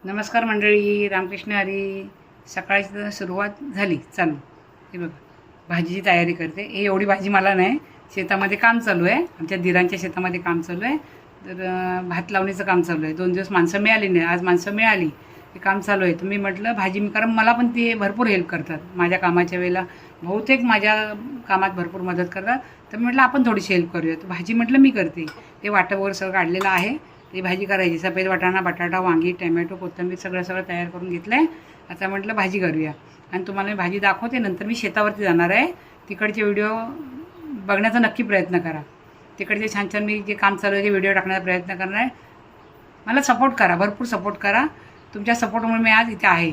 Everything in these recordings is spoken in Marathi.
नमस्कार मंडळी, रामकृष्ण हरी. सकाळची तर सुरुवात झाली चालू. हे बघा, भाजीची तयारी करते. हे एवढी भाजी मला नाही, शेतामध्ये काम चालू आहे. आमच्या दिरांच्या शेतामध्ये काम चालू आहे. तर भात लावणीचं काम चालू आहे. 2 दिवस माणसं मिळाली नाही, आज माणसं मिळाली. हे काम चालू आहे. तुम्ही म्हटलं भाजी मी, कारण मला पण ते भरपूर हेल्प करतात माझ्या कामाच्या वेळेला. बहुतेक माझ्या कामात भरपूर मदत करतात. तर मी म्हटलं आपण थोडीशी हेल्प करूया. तर भाजी म्हटलं मी करते. ते वाटं वगैरे सगळं काढलेलं आहे. ती भाजी करायची. सफेद वाटाणा, बटाटा, वांगी, टमॅटो, कोथिंबीर सगळं तयार करून घेतलं आहे. आता म्हटलं भाजी करूया आणि तुम्हाला मी भाजी दाखवते. नंतर मी शेतावरती जाणार आहे. तिकडचे व्हिडिओ बघण्याचा नक्की प्रयत्न करा. तिकडचे छान छान मी जे काम चालू आहे ते व्हिडिओ टाकण्याचा प्रयत्न करणार आहे. मला सपोर्ट करा, भरपूर सपोर्ट करा. तुमच्या सपोर्टमुळे मी आज इथे आहे.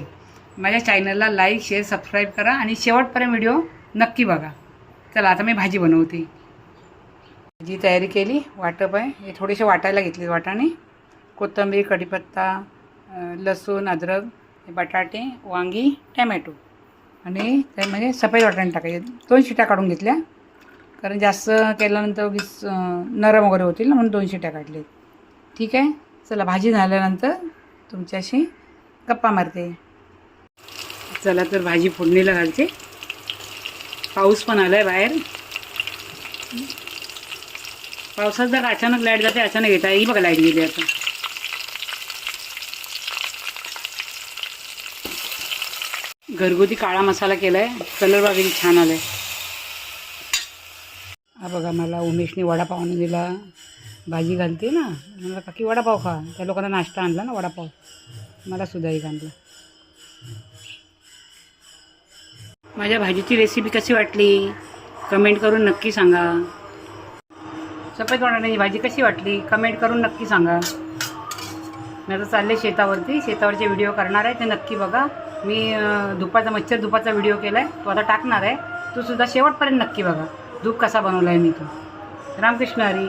माझ्या चॅनलला लाईक, शेअर, सबस्क्राईब करा आणि शेवटपर्यंत व्हिडिओ नक्की बघा. चला आता मी भाजी बनवते. भाजी तयारी केली. वाटप आहे, हे थोडेसे वाटायला घेतले. वाटाणे, कोथिंबीर, कढीपत्ता, लसूण, अद्रक, बटाटे, वांगी, टमॅटो आणि त्यामध्ये सफेद वाटाणे टाकायचे. 2 शिट्या काढून घेतल्या, कारण जास्त केल्यानंतर उगीच नरम वगैरे होतील ना, म्हणून 2 शिट्या काढले. ठीक आहे, चला भाजी झाल्यानंतर तुमच्याशी गप्पा मारते. चला तर भाजी फोडणीला घालते. पाऊस पण आला आहे बाहेर. पावसात जर अचानक लाईट जाते, अचानक येत आहे. ही बघा लाईट गेली आता. घरगुती काळा मसाला केला आहे. कलर बघा किती छान आला आहे. हा बघा, मला उमेशने वडापाव आणून दिला. भाजी घालते ना, मला काकी वडापाव खा. त्या लोकांना नाश्ता आणला ना वडापाव, मला सुद्धा एक आणला. माझ्या भाजीची रेसिपी कशी वाटली कमेंट करून नक्की सांगा. सफेद वाटाण्याची भाजी कशी वाटली कमेंट करून नक्की सांगा. मी आता चालले शेतावरचे व्हिडिओ करणार आहे, ते नक्की बघा. मी मच्छर धुपाचा व्हिडिओ केला आहे, तो आता टाकणार आहे. तो सुद्धा शेवटपर्यंत नक्की बघा. धूप कसा बनवला आहे मी तो. रामकृष्ण हरी.